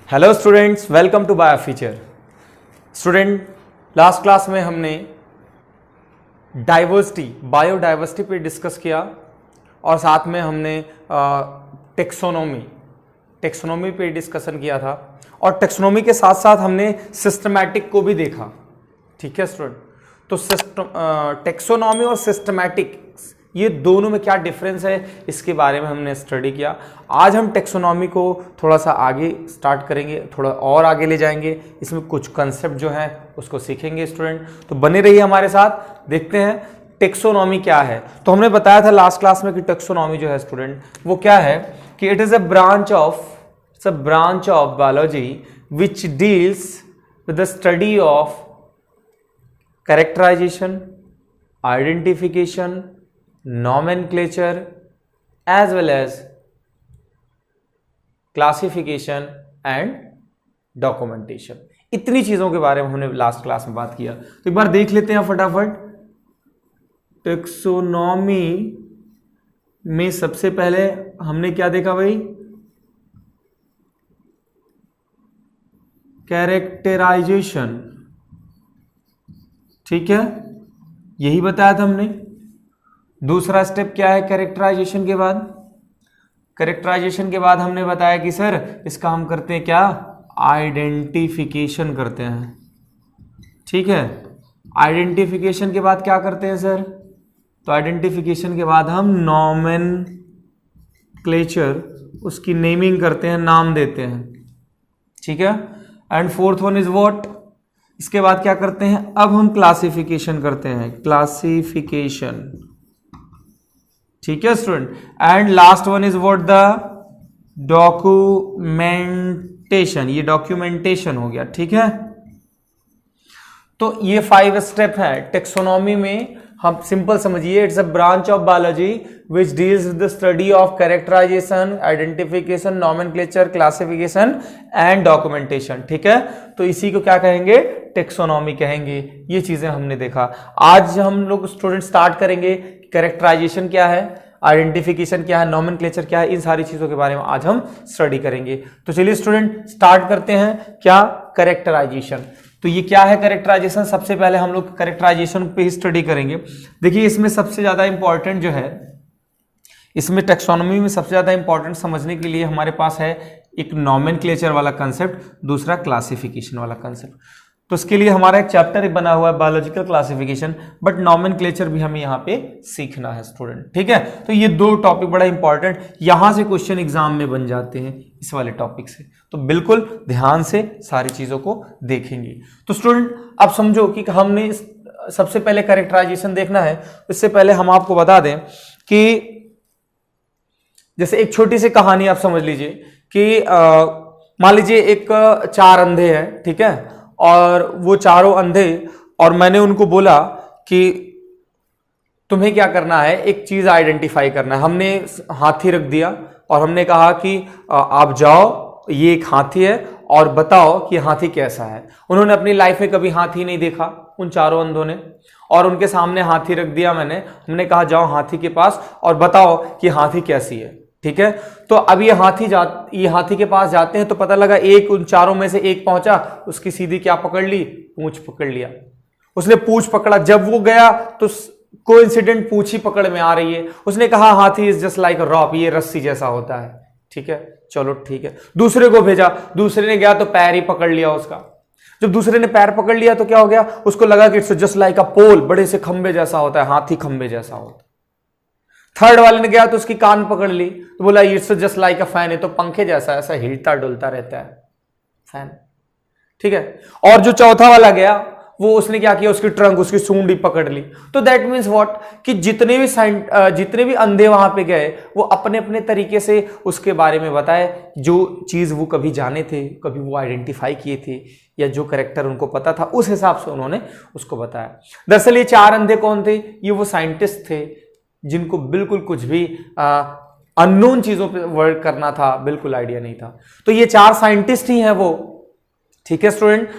Hello students, welcome to bio feature. Student, last class में हमने diversity, biodiversity पे discuss किया और साथ में हमने टेक्सोनोमी पे डिस्कशन किया था और टेक्सोनोमी के साथ साथ हमने सिस्टमैटिक को भी देखा। ठीक है स्टूडेंट, तो टेक्सोनोमी और सिस्टमैटिक ये दोनों में क्या डिफरेंस है इसके बारे में हमने स्टडी किया। आज हम टेक्सोनोमी को थोड़ा सा आगे स्टार्ट करेंगे, थोड़ा और आगे ले जाएंगे, इसमें कुछ कंसेप्ट जो है उसको सीखेंगे स्टूडेंट। तो बने रहिए हमारे साथ, देखते हैं टेक्सोनोमी क्या है। तो हमने बताया था लास्ट क्लास में कि टेक्सोनोमी जो है स्टूडेंट वो क्या है कि it is a branch of biology which deals with the study of characterization, identification, nomenclature as well as classification and documentation। इतनी चीजों के बारे में हमने लास्ट क्लास में बात किया। तो एक बार देख लेते हैं फटाफट। टेक्सोनोमी में सबसे पहले हमने क्या देखा भाई? कैरेक्टराइजेशन। ठीक है, यही बताया था हमने। दूसरा स्टेप क्या है कैरेक्टराइजेशन के बाद? कैरेक्टराइजेशन के बाद हमने बताया कि सर इसका हम करते हैं क्या? आइडेंटिफिकेशन करते हैं। ठीक है, आइडेंटिफिकेशन के बाद क्या करते हैं सर? तो आइडेंटिफिकेशन के बाद हम नॉमेनक्लेचर, उसकी नेमिंग करते हैं, नाम देते हैं। ठीक है, and fourth one is what? इसके बाद क्या करते हैं? अब हम क्लासिफिकेशन करते हैं, क्लासिफिकेशन। ठीक है student, and last one is what? The documentation. ये डॉक्यूमेंटेशन हो गया। ठीक है, तो ये 5 स्टेप है टेक्सोनोमी में। हम सिंपल समझिए, it's a branch of biology which deals with the study of characterization, identification, nomenclature, classification and documentation. ठीक है, तो इसी को क्या कहेंगे? टेक्सोनोमी कहेंगे। ये चीजें हमने देखा। आज हम लोग स्टूडेंट स्टार्ट करेंगे कैरेक्टराइजेशन क्या है, आइडेंटिफिकेशन क्या है, नॉमेनक्लेचर क्या है, इन सारी चीजों के बारे में आज हम स्टडी करेंगे। तो चलिए स्टूडेंट स्टार्ट करते हैं। क्या? कैरेक्टराइजेशन। तो ये क्या है कैरेक्टराइजेशन? सबसे पहले हम लोग कैरेक्टराइजेशन पे ही स्टडी करेंगे। देखिए, इसमें सबसे ज्यादा इंपॉर्टेंट जो है, इसमें टेक्सोनोमी में सबसे ज्यादा इंपॉर्टेंट समझने के लिए हमारे पास है एक नॉमेनक्लेचर वाला कंसेप्ट, दूसरा क्लासिफिकेशन वाला कंसेप्ट। तो इसके लिए हमारा एक चैप्टर बना हुआ है बायोलॉजिकल क्लासिफिकेशन, बट नॉमेनक्लेचर भी हमें यहाँ पे सीखना है स्टूडेंट। ठीक है, तो ये दो टॉपिक बड़ा इंपॉर्टेंट, यहां से क्वेश्चन एग्जाम में बन जाते हैं इस वाले टॉपिक से। तो बिल्कुल ध्यान से सारी चीजों को देखेंगे। तो स्टूडेंट अब समझो कि हमने सबसे पहले कैरेक्टराइजेशन देखना है। इससे पहले हम आपको बता दें कि जैसे एक छोटी सी कहानी आप समझ लीजिए कि मान लीजिए एक 4 अंधे हैं। ठीक है, और वो चारों अंधे, और मैंने उनको बोला कि तुम्हें क्या करना है, एक चीज आइडेंटिफाई करना है। हमने हाथी रख दिया और हमने कहा कि आप जाओ, ये एक हाथी है और बताओ कि हाथी कैसा है। उन्होंने अपनी लाइफ में कभी हाथी नहीं देखा, उन चारों अंधों ने, और उनके सामने हाथी रख दिया हमने कहा जाओ हाथी के पास और बताओ कि हाथी कैसी है। ठीक है, तो अब ये हाथी के पास जाते हैं तो पता लगा एक उन चारों में से एक पहुंचा, उसकी सीधी क्या पकड़ ली? पूंछ पकड़ लिया। उसने पूंछ पकड़ा, जब वो गया तो कोइंसिडेंट पूंछ ही पकड़ में आ रही है। उसने कहा हाथी इज जस्ट लाइक अ रॉप, ये रस्सी जैसा होता है। ठीक है, चलो ठीक है। दूसरे को भेजा, दूसरे ने गया तो पैर ही पकड़ लिया उसका। जब दूसरे ने पैर पकड़ लिया तो क्या हो गया? उसको लगा कि इट्स जस्ट लाइक अ पोल, बड़े से खंबे जैसा होता है, हाथी खंबे जैसा होता है। थर्ड वाले ने गया तो उसकी कान पकड़ ली तो बोला it's just like a fan, है तो पंखे जैसा ऐसा हिलता डुलता रहता है फैन। ठीक है, और जो चौथा वाला गया वो उसने क्या किया? उसकी ट्रंक, उसकी सूंड ही पकड़ ली। तो दैट मीन्स व्हाट कि जितने भी अंधे वहां पे गए वो अपने अपने तरीके से उसके बारे में बताए, जो चीज वो कभी जाने थे, कभी वो आइडेंटिफाई किए थे, या जो कैरेक्टर उनको पता था उस हिसाब से उन्होंने उसको बताया। दरअसल ये 4 अंधे कौन थे? ये वो साइंटिस्ट थे जिनको बिल्कुल कुछ भी अननोन चीजों पे वर्क करना था, बिल्कुल आइडिया नहीं था। तो ये 4 साइंटिस्ट ही हैं वो। ठीक है स्टूडेंट,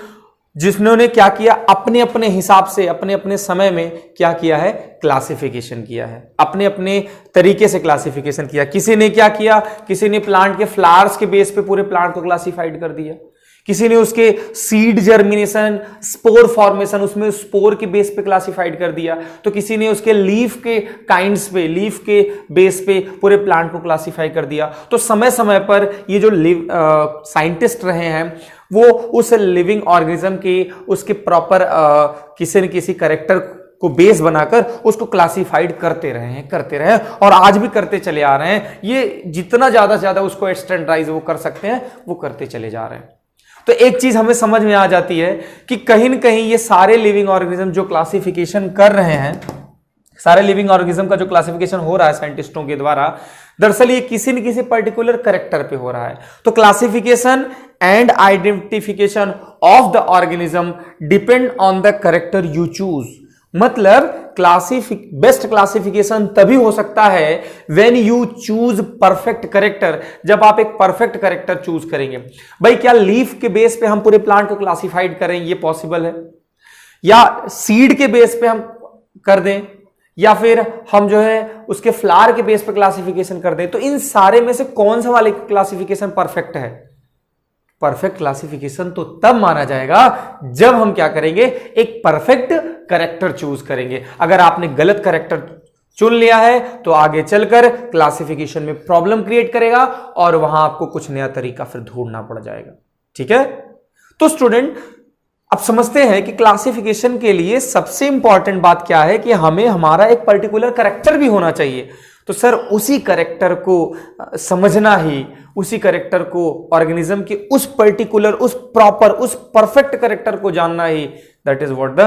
जिन्होंने क्या किया, अपने अपने हिसाब से अपने अपने समय में क्या किया है, क्लासिफिकेशन किया है, अपने अपने तरीके से क्लासिफिकेशन किया। किसी ने क्या किया, किसी ने प्लांट के फ्लावर्स के बेस पे पूरे प्लांट को क्लासिफाइड कर दिया, किसी ने उसके सीड जर्मिनेशन, स्पोर फॉर्मेशन, उसमें स्पोर के बेस पे क्लासिफाइड कर दिया, तो किसी ने उसके लीफ के काइंड्स पे, लीफ के बेस पे पूरे प्लांट को क्लासिफाई कर दिया। तो समय समय पर ये जो साइंटिस्ट रहे हैं वो उस लिविंग ऑर्गेनिज्म के उसके प्रॉपर किसी न किसी कैरेक्टर को बेस बनाकर उसको क्लासिफाइड करते रहे हैं और आज भी करते चले आ रहे हैं। ये जितना ज्यादा से ज्यादा उसको स्टैंडर्डाइज वो कर सकते हैं वो करते चले जा रहे हैं। तो एक चीज हमें समझ में आ जाती है कि कहीं न कहीं ये सारे लिविंग ऑर्गेनिज्म जो क्लासिफिकेशन कर रहे हैं, सारे लिविंग ऑर्गेनिज्म का जो क्लासिफिकेशन हो रहा है साइंटिस्टों के द्वारा, दरअसल ये किसी न किसी पर्टिकुलर कैरेक्टर पे हो रहा है। तो classification and identification of the organism depend on the character you choose. मतलब बेस्ट क्लासिफिकेशन तभी हो सकता है when you choose perfect character, जब आप एक परफेक्ट कैरेक्टर चूज करेंगे। भाई क्या लीफ के बेस पे हम पूरे प्लांट को क्लासिफाइड करें, ये पॉसिबल है? या सीड के बेस पे हम कर दें, या फिर हम जो है उसके फ्लावर के बेस पे क्लासिफिकेशन कर दें? तो इन सारे में से कौन सा वाले क्लासिफिकेशन परफेक्ट है? परफेक्ट क्लासिफिकेशन तो तब माना जाएगा जब हम क्या करेंगे, एक परफेक्ट कैरेक्टर चूज करेंगे। अगर आपने गलत कैरेक्टर चुन लिया है तो आगे चलकर क्लासिफिकेशन में प्रॉब्लम क्रिएट करेगा और वहां आपको कुछ नया तरीका फिर ढूंढना पड़ जाएगा। ठीक है, तो स्टूडेंट अब समझते हैं कि क्लासिफिकेशन के लिए सबसे इंपॉर्टेंट बात क्या है कि हमें हमारा एक पर्टिकुलर कैरेक्टर भी होना चाहिए। तो सर उसी कैरेक्टर को समझना ही, उसी कैरेक्टर को ऑर्गेनिज्म के उस पर्टिकुलर, उस प्रॉपर, उस परफेक्ट कैरेक्टर को जानना ही, that is what the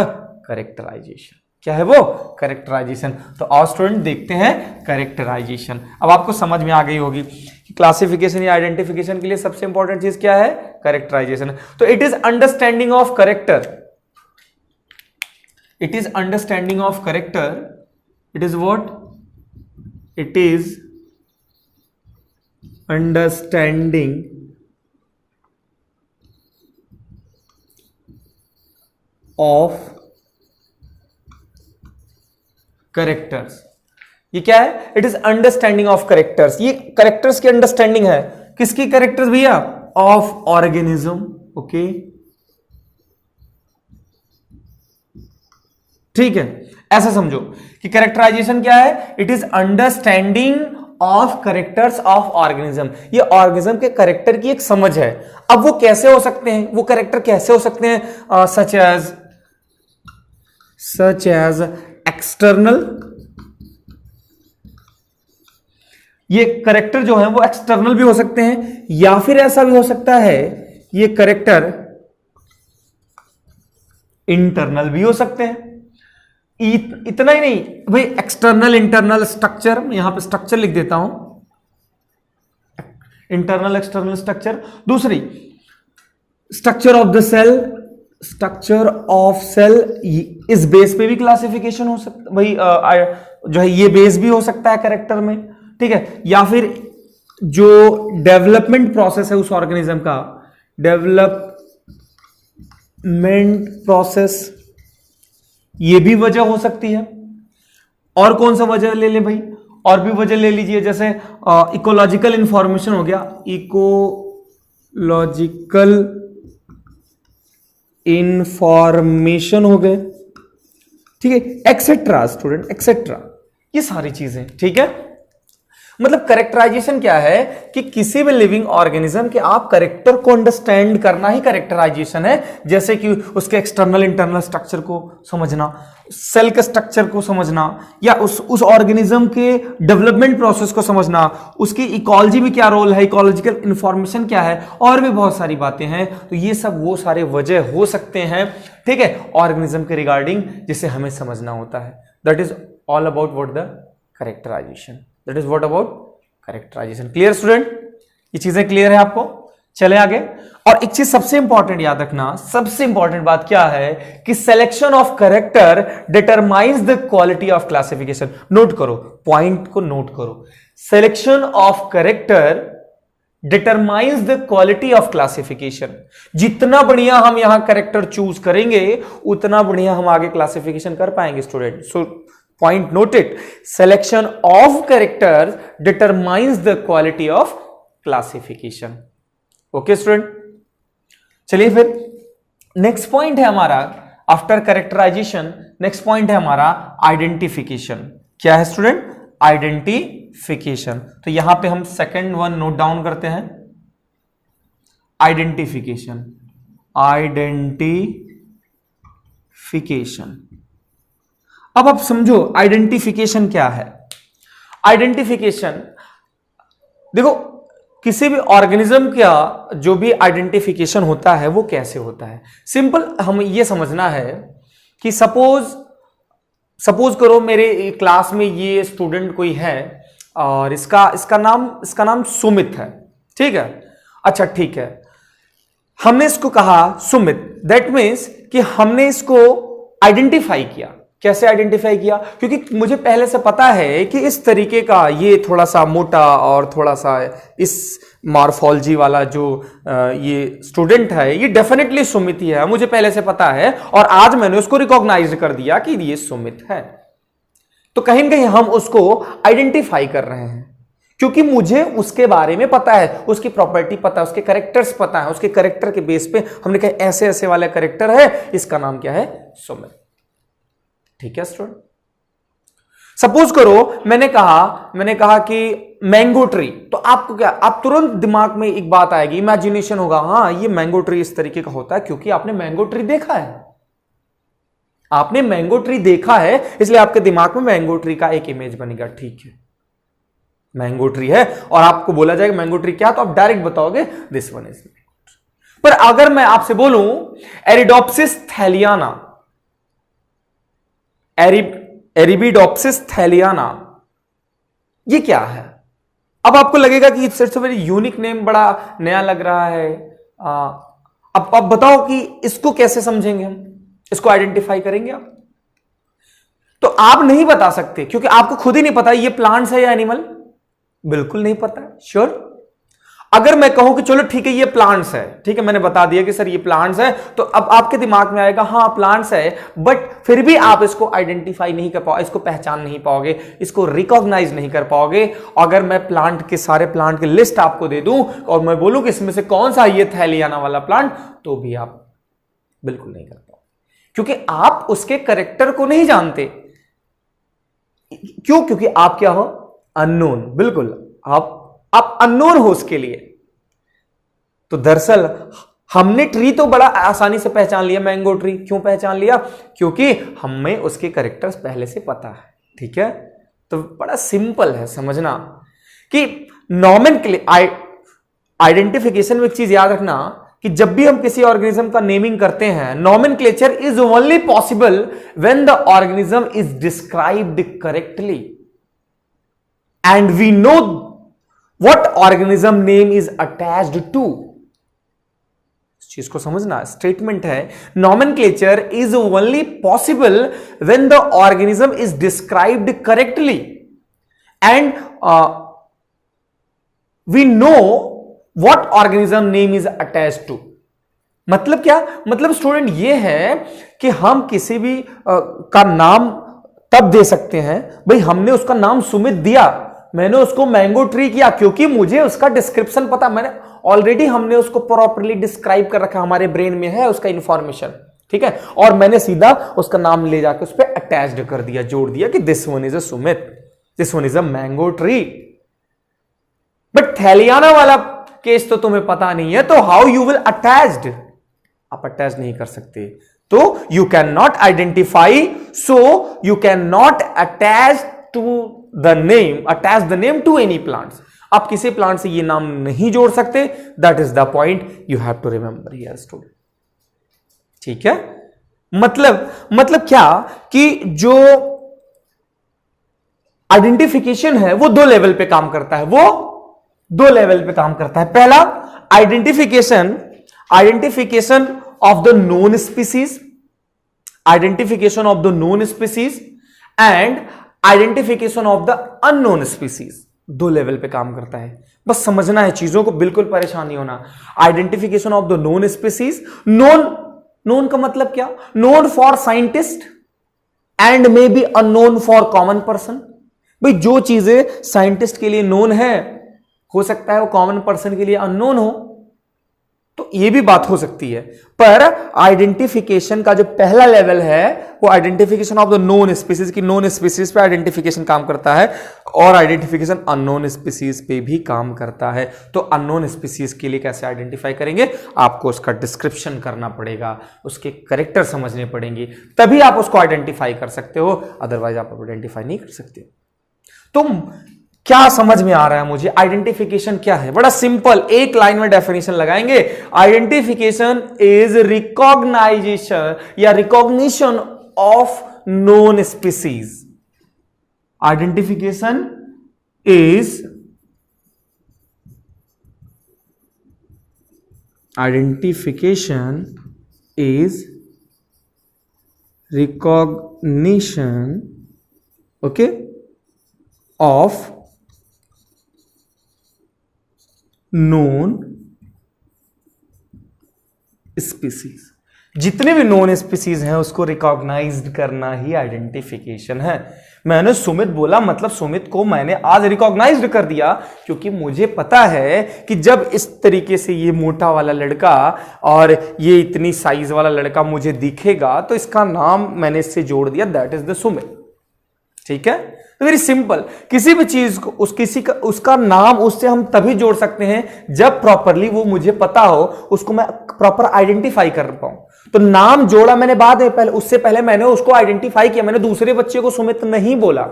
characterization. क्या है वो? कैरेक्टराइजेशन। तो आओ स्टूडेंट देखते हैं कैरेक्टराइजेशन। अब आपको समझ में आ गई होगी कि क्लासिफिकेशन या आइडेंटिफिकेशन के लिए सबसे इंपॉर्टेंट चीज क्या है? कैरेक्टराइजेशन। तो it is understanding of character, it is understanding of character, it is what? It is understanding of characters। ये क्या है? It is understanding of characters। ये characters की अंडरस्टैंडिंग है। किसकी characters भैया? Of organism। ओके, ठीक है, ऐसा समझो कि कैरेक्टराइजेशन क्या है? It is understanding of characters of organism. ये ऑर्गेनिज्म के कैरेक्टर की एक समझ है। अब वो कैसे हो सकते हैं, वो कैरेक्टर कैसे हो सकते हैं? सच एज एक्सटर्नल, ये कैरेक्टर जो है वो एक्सटर्नल भी हो सकते हैं, या फिर ऐसा भी हो सकता है ये कैरेक्टर इंटरनल भी हो सकते हैं। इतना ही नहीं भाई, एक्सटर्नल इंटरनल स्ट्रक्चर, यहां पे स्ट्रक्चर लिख देता हूं, इंटरनल एक्सटर्नल स्ट्रक्चर। दूसरी structure of the cell, structure of cell, इस बेस पे भी क्लासिफिकेशन हो सकता भाई, जो है ये बेस भी हो सकता है कैरेक्टर में। ठीक है, या फिर जो डेवलपमेंट प्रोसेस है उस ऑर्गेनिज्म का, डेवलपमेंट प्रोसेस, ये भी वजह हो सकती है। और कौन सा वजह ले ले भाई? और भी वजह ले लीजिए, जैसे इकोलॉजिकल इंफॉर्मेशन हो गया, इकोलॉजिकल इंफॉर्मेशन हो गए, ठीक है, एक्सेट्रा स्टूडेंट, एक्सेट्रा, ये सारी चीजें। ठीक है, मतलब कैरेक्टराइजेशन क्या है कि किसी भी लिविंग ऑर्गेनिज्म के आप कैरेक्टर को अंडरस्टैंड करना ही कैरेक्टराइजेशन है। जैसे कि उसके एक्सटर्नल इंटरनल स्ट्रक्चर को समझना, सेल के स्ट्रक्चर को समझना, या उस ऑर्गेनिज्म के डेवलपमेंट प्रोसेस को समझना, उसकी इकोलॉजी में क्या रोल है, इकोलॉजिकल इंफॉर्मेशन क्या है, और भी बहुत सारी बातें हैं। तो ये सब वो सारे वजह हो सकते हैं, ठीक है, ऑर्गेनिज्म के रिगार्डिंग, जिसे हमें समझना होता है। That is all about what the characterization, that is what about characterization. Clear student? ये चीजें क्लियर है आपको? चले आगे। और एक चीज सबसे इंपॉर्टेंट याद रखना, सबसे इंपॉर्टेंट बात क्या है कि selection of character determines the quality of classification. Note करो, पॉइंट को नोट करो। Selection of character determines the quality of classification. जितना बढ़िया हम यहां कैरेक्टर चूज करेंगे उतना बढ़िया हम आगे क्लासिफिकेशन कर पाएंगे student. So point noted, selection of characters determines the quality of classification. Okay student, चलिए फिर नेक्स्ट पॉइंट है हमारा आफ्टर कैरेक्टराइजेशन, नेक्स्ट पॉइंट है हमारा आइडेंटिफिकेशन। क्या है स्टूडेंट? आइडेंटिफिकेशन। तो यहां पे हम सेकंड वन नोट डाउन करते हैं, आइडेंटिफिकेशन। आइडेंटिफिकेशन, अब आप समझो आइडेंटिफिकेशन क्या है। आइडेंटिफिकेशन देखो, किसी भी ऑर्गेनिज्म का जो भी आइडेंटिफिकेशन होता है वो कैसे होता है। सिंपल हम ये समझना है कि सपोज करो मेरे क्लास में ये स्टूडेंट कोई है और इसका नाम सुमित है, ठीक है। अच्छा ठीक है, हमने इसको कहा सुमित, दैट मीन्स कि हमने इसको आइडेंटिफाई किया। कैसे आइडेंटिफाई किया? क्योंकि मुझे पहले से पता है कि इस तरीके का ये थोड़ा सा मोटा और थोड़ा सा इस मॉर्फोलॉजी वाला जो ये स्टूडेंट है ये डेफिनेटली सुमित ही है, मुझे पहले से पता है और आज मैंने उसको रिकॉग्नाइज कर दिया कि ये सुमित है। तो कहीं ना कहीं हम उसको आइडेंटिफाई कर रहे हैं क्योंकि मुझे उसके बारे में पता है, उसकी प्रॉपर्टी पता है, उसके कैरेक्टर्स पता है। उसके कैरेक्टर के बेस पे हमने कहा ऐसे ऐसे वाला कैरेक्टर है, इसका नाम क्या है? सुमित। ठीक है स्टूडेंट, सपोज करो मैंने कहा कि मैंगो ट्री, तो आपको क्या, आप तुरंत दिमाग में एक बात आएगी, इमेजिनेशन होगा, हाँ ये मैंगो ट्री इस तरीके का होता है क्योंकि आपने मैंगो ट्री देखा है। आपने मैंगो ट्री देखा है इसलिए आपके दिमाग में मैंगो ट्री का एक इमेज बनेगा। ठीक है, मैंगो ट्री है और आपको बोला जाएगा मैंगो ट्री क्या, तो आप डायरेक्ट बताओगे दिस वन इज। पर अगर मैं आपसे बोलूं एरिडोप्सिस थैलियाना, एरिबिडोप्सिस थैलियाना, ये क्या है? अब आपको लगेगा कि इट्स वेरी यूनिक नेम, बड़ा नया लग रहा है। अब आप बताओ कि इसको कैसे समझेंगे हम, इसको आइडेंटिफाई करेंगे आप? तो आप नहीं बता सकते क्योंकि आपको खुद ही नहीं पता ये प्लांट्स है या एनिमल, बिल्कुल नहीं पता। श्योर, अगर मैं कहूं कि चलो ठीक है ये प्लांट्स है, ठीक है मैंने बता दिया कि सर ये प्लांट्स है, तो अब आपके दिमाग में आएगा हाँ प्लांट्स है, बट फिर भी आप इसको आइडेंटिफाई नहीं कर पाओगे, इसको पहचान नहीं पाओगे, इसको रिकॉग्नाइज नहीं कर पाओगे। अगर मैं प्लांट के सारे प्लांट की लिस्ट आपको दे दूं और मैं बोलूं कि इसमें से कौन सा ये थैलियाना वाला प्लांट, तो भी आप बिल्कुल नहीं कर पाओगे क्योंकि आप उसके कैरेक्टर को नहीं जानते। क्यों? क्योंकि आप क्या हो? अननोन। बिल्कुल, आप अननोन हो उसके लिए। तो दरअसल हमने ट्री तो बड़ा आसानी से पहचान लिया, मैंगो ट्री। क्यों पहचान लिया? क्योंकि हमें उसके कैरेक्टर्स पहले से पता है। ठीक है, तो बड़ा सिंपल है समझना कि आइडेंटिफिकेशन में एक चीज याद रखना कि जब भी हम किसी ऑर्गेनिज्म का नेमिंग करते हैं, nomenclature is only possible when the organism is described correctly and we know what organism name is attached to. इस चीज को समझना, स्टेटमेंट है nomenclature is only possible when the organism is described correctly and we know what organism name is attached to. मतलब क्या? मतलब student ये है कि हम किसी भी का नाम तब दे सकते हैं, भाई हमने उसका नाम सुमित दिया, मैंने उसको मैंगो ट्री किया क्योंकि मुझे उसका डिस्क्रिप्शन पता, मैंने ऑलरेडी हमने उसको प्रॉपर्ली डिस्क्राइब कर रखा, हमारे ब्रेन में है उसका इंफॉर्मेशन। ठीक है, और मैंने सीधा उसका नाम ले जाकर उस पर अटैच्ड कर दिया, जोड़ दिया कि this one is a Sumit, this one is a mango tree. But thaliana वाला केस तो तुम्हें पता नहीं है, तो हाउ यू विल अटैच्ड? आप अटैच नहीं कर सकते, तो you can not identify, so you can not attach to the name, attach the name to any plants. आप किसी प्लांट से ये नाम नहीं जोड़ सकते, that is the point you have to remember here student. ठीक है, मतलब क्या कि जो आइडेंटिफिकेशन है वो दो लेवल पे काम करता है, वो दो लेवल पे काम करता है। पहला identification of the known species, identification of the known species and identification of the unknown species. दो लेवल पे काम करता है, बस समझना है चीजों को, बिल्कुल परेशान नहीं होना। Identification of the known species, known का मतलब क्या, known for scientist and may be unknown for common person. भाई जो चीजें साइंटिस्ट के लिए नोन है, हो सकता है वो कॉमन पर्सन के लिए अननोन हो, तो ये भी बात हो सकती है। पर आइडेंटिफिकेशन का जो पहला लेवल है वो identification of the known species की, नोन स्पीसीज पे आइडेंटिफिकेशन काम करता है, और आइडेंटिफिकेशन अननोन स्पीसीज पे भी काम करता है। तो अननोन स्पीसीज के लिए कैसे आइडेंटिफाई करेंगे, आपको उसका डिस्क्रिप्शन करना पड़ेगा, उसके कैरेक्टर समझने पड़ेंगे, तभी आप उसको आइडेंटिफाई कर सकते हो, अदरवाइज आप आइडेंटिफाई नहीं कर सकते। तुम क्या समझ में आ रहा है मुझे, आइडेंटिफिकेशन क्या है? बड़ा सिंपल, एक लाइन में डेफिनेशन लगाएंगे। आइडेंटिफिकेशन इज रिकॉग्नाइजेशन या recognition of known species. Identification is recognition, okay, of known species. जितने भी नोन स्पीसीज हैं उसको रिकॉग्नाइज्ड करना ही आइडेंटिफिकेशन है। मैंने सुमित बोला, मतलब सुमित को मैंने आज रिकॉग्नाइज्ड कर दिया, क्योंकि मुझे पता है कि जब इस तरीके से ये मोटा वाला लड़का और ये इतनी साइज वाला लड़का मुझे दिखेगा तो इसका नाम मैंने इससे जोड़ दिया, दैट इज द सुमित। ठीक है, वेरी सिंपल। किसी भी चीज को उसका नाम उससे हम तभी जोड़ सकते हैं जब प्रॉपरली वो मुझे पता हो, उसको मैं प्रॉपर आइडेंटिफाई कर पाऊं। तो नाम जोड़ा मैंने बाद में, पहले उससे पहले मैंने उसको आइडेंटिफाई किया, मैंने दूसरे बच्चे को सुमित नहीं बोला।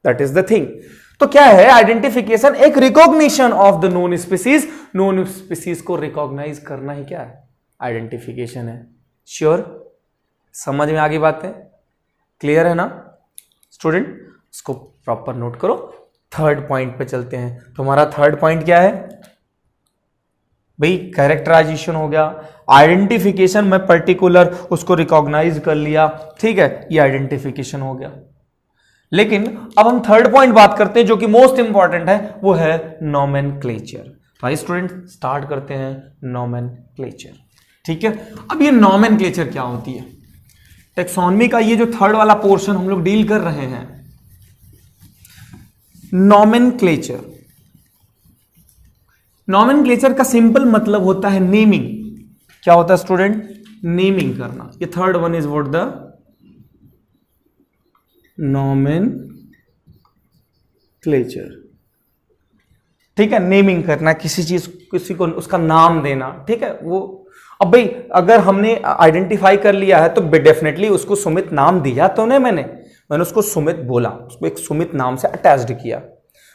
That is the thing. तो क्या है आइडेंटिफिकेशन? एक recognition of the known species. Known species को रिकॉग्नाइज करना ही क्या है? आइडेंटिफिकेशन है। श्योर? समझ में आ गई बातें? क्लियर है ना स्टूडेंट? इसको प्रॉपर नोट करो। थर्ड पॉइंट पे चलते हैं। तुम्हारा थर्ड पॉइंट क्या है भाई? कैरेक्टराइजेशन हो गया, आइडेंटिफिकेशन में पर्टिकुलर उसको रिकॉग्नाइज कर लिया, ठीक है, ये आइडेंटिफिकेशन हो गया। लेकिन अब हम थर्ड पॉइंट बात करते हैं जो कि मोस्ट इंपॉर्टेंट है, वो है नोमेनक्लेचर। तो आइए स्टूडेंट स्टार्ट करते हैं नोमेनक्लेचर। ठीक है, अब ये नोमेनक्लेचर क्या होती है? टेक्सोनमी का ये जो थर्ड वाला पोर्शन हम लोग डील कर रहे हैं, नोमेनक्लेचर। नोमेनक्लेचर का सिंपल मतलब होता है नेमिंग। क्या होता है स्टूडेंट? नेमिंग करना। ये third one is what? The nomenclature. ठीक है, नेमिंग करना, किसी चीज, किसी को उसका नाम देना। ठीक है, वो अब भाई अगर हमने आइडेंटिफाई कर लिया है तो डेफिनेटली उसको सुमित नाम दिया तो नहीं, मैंने उसको सुमित बोला, उसको एक सुमित नाम से अटैच्ड किया।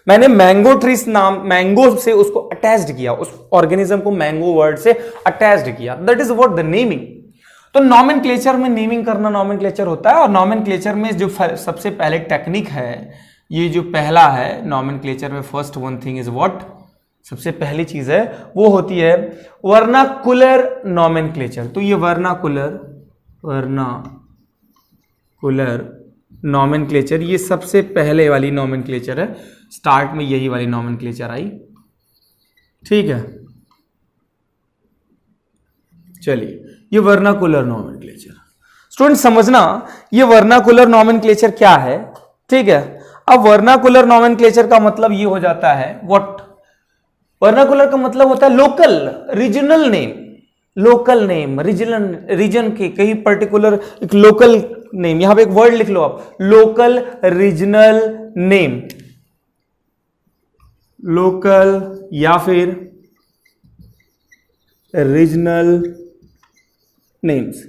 मैंने मैंगो ट्रीज नाम, मैंगो से उसको अटैच्ड किया, उस ऑर्गेनिज्म को मैंगो वर्ड से अटैच्ड किया। That is what? The naming. तो नोमेनक्लेचर में नेमिंग करना नोमेनक्लेचर होता है। और नोमेनक्लेचर में जो सबसे पहले टेक्निक है, ये जो पहला है नोमेनक्लेचर में, first one thing is what? सबसे पहली चीज है वो होती है वर्नाकुलर नोमेनक्लेचर। तो ये वर्नाकुलर नोमेनक्लेचर, ये सबसे पहले वाली नोमेनक्लेचर है। स्टार्ट में यही वाली नोमेनक्लेचर आई। ठीक है, चलिए, ये वर्नाकुलर नोमेनक्लेचर। स्टूडेंट समझना, ये वर्नाकुलर नोमेनक्लेचर क्या है? ठीक है, अब वर्नाकुलर नोमेनक्लेचर का मतलब ये हो जाता है व्हाट? वर्नाकुलर का मतलब होता है local, regional name. Local name, region के कहीं पर्टिकुलर एक लोकल नेम। यहां पे एक वर्ड लिख लो आप, लोकल रीजनल नेम। लोकल या फिर रीजनल नेम्स।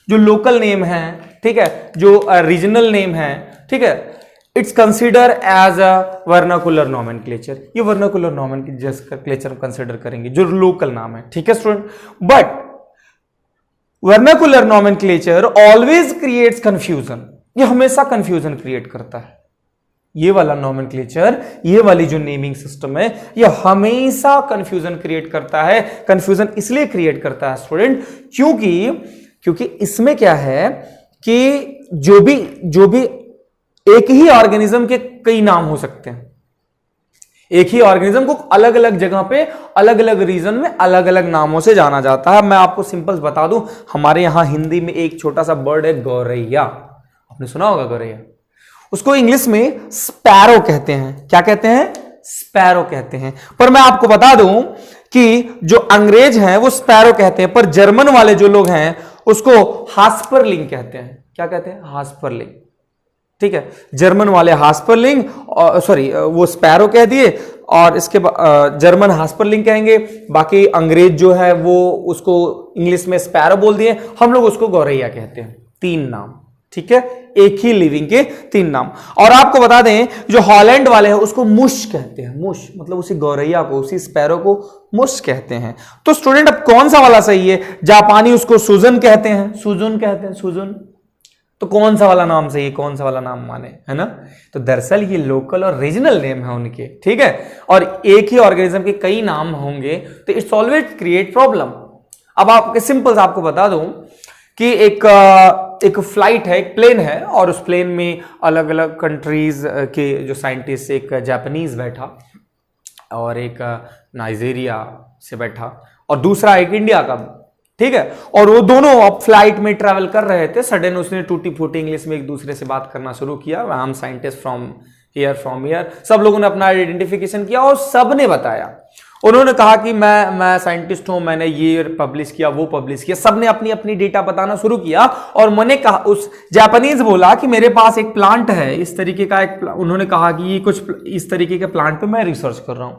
जो लोकल नेम है, ठीक है, जो रीजनल नेम है, ठीक है, it's consider as a vernacular nomenclature. ये वर्नाकुलर नोमेनक्लेचर कंसिडर करेंगे जो लोकल नाम है। ठीक है student, but vernacular nomenclature always creates confusion. ये हमेशा कंफ्यूजन क्रिएट करता है। ये वाला नोमेनक्लेचर, ये वाली जो नेमिंग सिस्टम है, ये हमेशा कंफ्यूजन क्रिएट करता है। कंफ्यूजन इसलिए क्रिएट करता है स्टूडेंट क्योंकि इसमें क्या है कि जो भी एक ही ऑर्गेनिज्म के कई नाम हो सकते हैं। एक ही ऑर्गेनिज्म को अलग अलग जगह पे अलग अलग रीजन में अलग अलग नामों से जाना जाता है। मैं आपको सिंपल बता दूं, हमारे यहां हिंदी में एक छोटा सा बर्ड है गौरैया, आपने सुना होगा गौरैया, उसको इंग्लिश में स्पैरो कहते हैं। क्या कहते हैं? स्पैरो कहते हैं। पर मैं आपको बता दूं कि जो अंग्रेज हैं वो स्पैरो कहते हैं, पर जर्मन वाले जो लोग हैं उसको हास्परलिंग कहते हैं। क्या कहते हैं? हास्परलिंग। ठीक है, जर्मन वाले हास्परलिंग, सॉरी वो स्पैरो कह दिए, और इसके जर्मन हास्परलिंग कहेंगे, बाकी अंग्रेज जो है वो उसको इंग्लिश में स्पैरो बोल दिए, हम लोग उसको गौरैया कहते हैं। 3 नाम, ठीक है, एक ही लिविंग के 3 नाम। और आपको बता दें जो हॉलैंड वाले हैं उसको मुश कहते हैं। मुश मतलब उसी गौरैया को, उसी स्पैरो को मुश कहते हैं। तो स्टूडेंट अब कौन सा वाला सही है? जापानी उसको सुजुन कहते हैं, सुजुन कहते हैं, सुजुन। तो कौन सा वाला नाम सही है, कौन सा वाला नाम माने, है ना? तो दरअसल ये लोकल और रीजनल नेम है उनके, ठीक है, और एक ही ऑर्गेनिज्म के कई नाम होंगे तो इट्स ऑलवेज क्रिएट प्रॉब्लम। अब आप सिंपल आपको बता दूं कि एक फ्लाइट है, एक प्लेन है, और उस प्लेन में अलग अलग कंट्रीज के जो साइंटिस्ट, एक जापानीज बैठा और एक नाइजीरिया से बैठा और दूसरा एक इंडिया का, ठीक है, और वो दोनों अब फ्लाइट में ट्रैवल कर रहे थे। सडन उसने टूटी फूटी इंग्लिश में एक दूसरे से बात करना शुरू किया, I am scientist from here. सब लोगों ने अपना आइडेंटिफिकेशन किया और सब ने बताया, उन्होंने कहा कि मैं साइंटिस्ट हूं, मैंने ये पब्लिश किया, वो पब्लिश किया, सबने अपनी अपनी डेटा बताना शुरू किया। और मैंने कहा, उस जापानीज बोला कि मेरे पास एक प्लांट है इस तरीके का, उन्होंने कहा कि ये कुछ इस तरीके के प्लांट पे मैं रिसर्च कर रहा हूं,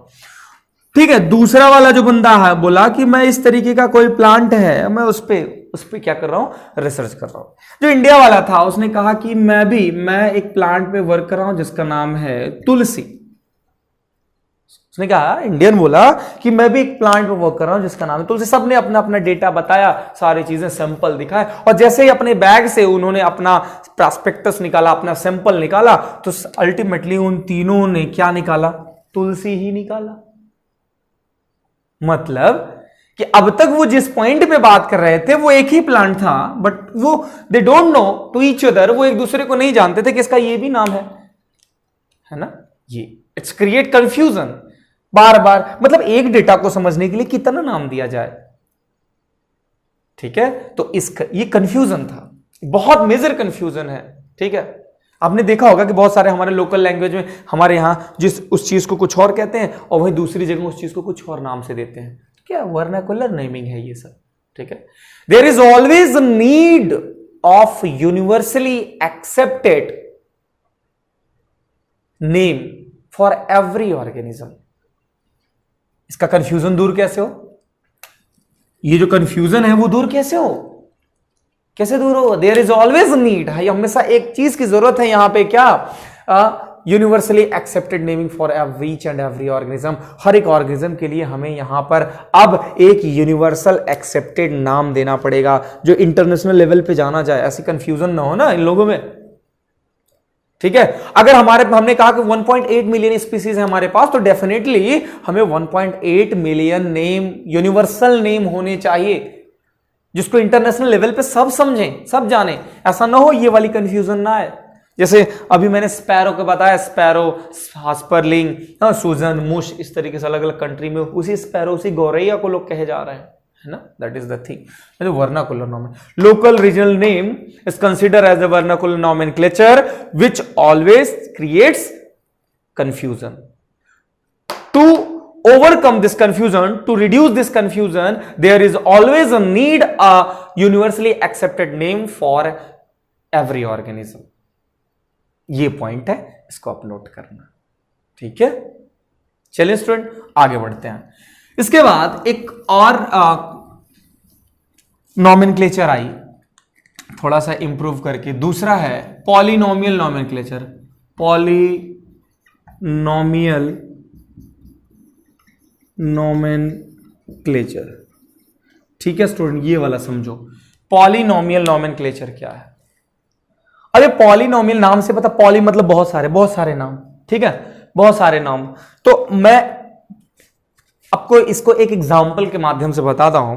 ठीक है। दूसरा वाला जो बंदा है बोला कि मैं इस तरीके का कोई प्लांट है, मैं उस पे क्या कर रहा हूं, रिसर्च कर रहा हूं। जो इंडिया वाला था उसने कहा कि मैं एक प्लांट पे वर्क कर रहा हूं जिसका नाम है तुलसी। उसने कहा, इंडियन बोला कि मैं भी एक प्लांट पे वर्क कर रहा हूं जिसका नाम है तुलसी। सबने अपना अपना डेटा बताया, सारी चीजें सैंपल दिखाए, और जैसे ही अपने बैग से उन्होंने अपना प्रॉस्पेक्टस निकाला, अपना सैंपल निकाला, तो अल्टीमेटली उन तीनों ने क्या निकाला? तुलसी ही निकाला। मतलब कि अब तक वो जिस पॉइंट पे बात कर रहे थे वो एक ही प्लांट था, बट वो they don't know to each other, वो एक दूसरे को नहीं जानते थे कि इसका ये भी नाम है ना? ये इट्स क्रिएट कंफ्यूजन बार बार। मतलब एक डेटा को समझने के लिए कितना नाम दिया जाए, ठीक है? तो ये कंफ्यूजन था, बहुत मेजर कंफ्यूजन है, ठीक है। आपने देखा होगा कि बहुत सारे हमारे लोकल लैंग्वेज में हमारे यहां उस चीज को कुछ और कहते हैं और वहीं दूसरी जगह उस चीज को कुछ और नाम से देते हैं। क्या वर्नाकुलर नेमिंग है ये सब, ठीक है। There is always a need of universally accepted name for every organism. इसका कंफ्यूजन दूर कैसे हो? ये जो कंफ्यूजन है वो दूर कैसे हो? कैसे दूर हो? देयर इज ऑलवेज नीड, हमेशा एक चीज की जरूरत है यहां पे, क्या? Universally accepted naming for each and every organism. हर एक ऑर्गेनिज्म के लिए हमें यहां पर अब एक यूनिवर्सल एक्सेप्टेड नाम देना पड़ेगा जो इंटरनेशनल लेवल पे जाना जाए। ऐसी कंफ्यूजन ना हो ना इन लोगों में, ठीक है। अगर हमने कहा कि 1.8 मिलियन स्पीसीज है हमारे पास, तो डेफिनेटली हमें 1.8 मिलियन नेम, यूनिवर्सल नेम होने चाहिए जिसको इंटरनेशनल लेवल पे सब समझें, सब जाने। ऐसा ना हो ये वाली कंफ्यूजन ना आए। जैसे अभी मैंने स्पैरो को बताया, स्पैरो, हास्परलिंग, सुजन, मुश, इस तरीके से अलग अलग कंट्री में उसी स्पैरो, उसी गौरैया को लोग कहे जा रहे हैं, है ना? That is the thing. Vernacular nomen, local regional name is consider as a vernacular nomenclature which always creates confusion. To overcome this confusion, to reduce this confusion, there is always a need a universally accepted name for every organism. ये point है, इसको आप note करना, ठीक है। चलिए student आगे बढ़ते हैं। इसके बाद एक और नॉमेनक्लेचर आई, थोड़ा सा इंप्रूव करके। दूसरा है पॉलिनोमियल नॉमेनक्लेचर। पॉलिनोमियल नॉमेनक्लेचर, ठीक है स्टूडेंट, ये वाला समझो। पॉलिनोमियल नॉमेनक्लेचर क्या है? अरे पॉलिनोमियल नाम से पता, पॉली मतलब बहुत सारे नाम, ठीक है, बहुत सारे नाम। तो मैं आपको इसको एक एग्जांपल के माध्यम से बताता हूं,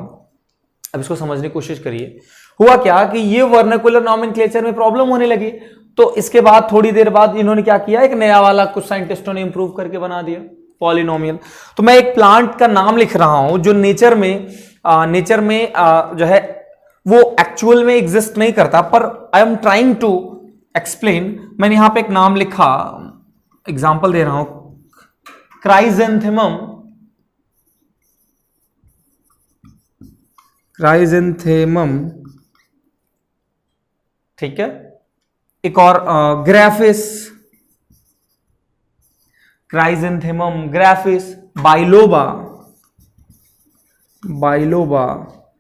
अब इसको समझने की कोशिश करिए। हुआ क्या कि ये वर्नाकुलर नॉमेनक्लेचर में प्रॉब्लम होने लगी, तो इसके बाद थोड़ी देर बाद इन्होंने क्या किया, एक नया वाला कुछ साइंटिस्टों ने इंप्रूव करके बना दिया। पॉलिनोमियल। तो मैं एक प्लांट का नाम लिख रहा हूं जो नेचर में जो है वो एक्चुअल में एग्जिस्ट नहीं करता, पर I am trying to explain. मैंने यहां पे एक नाम लिखा, एग्जांपल दे रहा हूं, क्राइजेंथेमम। क्राइजेंथेमम, ठीक है। एक और ग्राफिस, क्राइजेंथेमम ग्राफिस, बाइलोबा, बाइलोबा,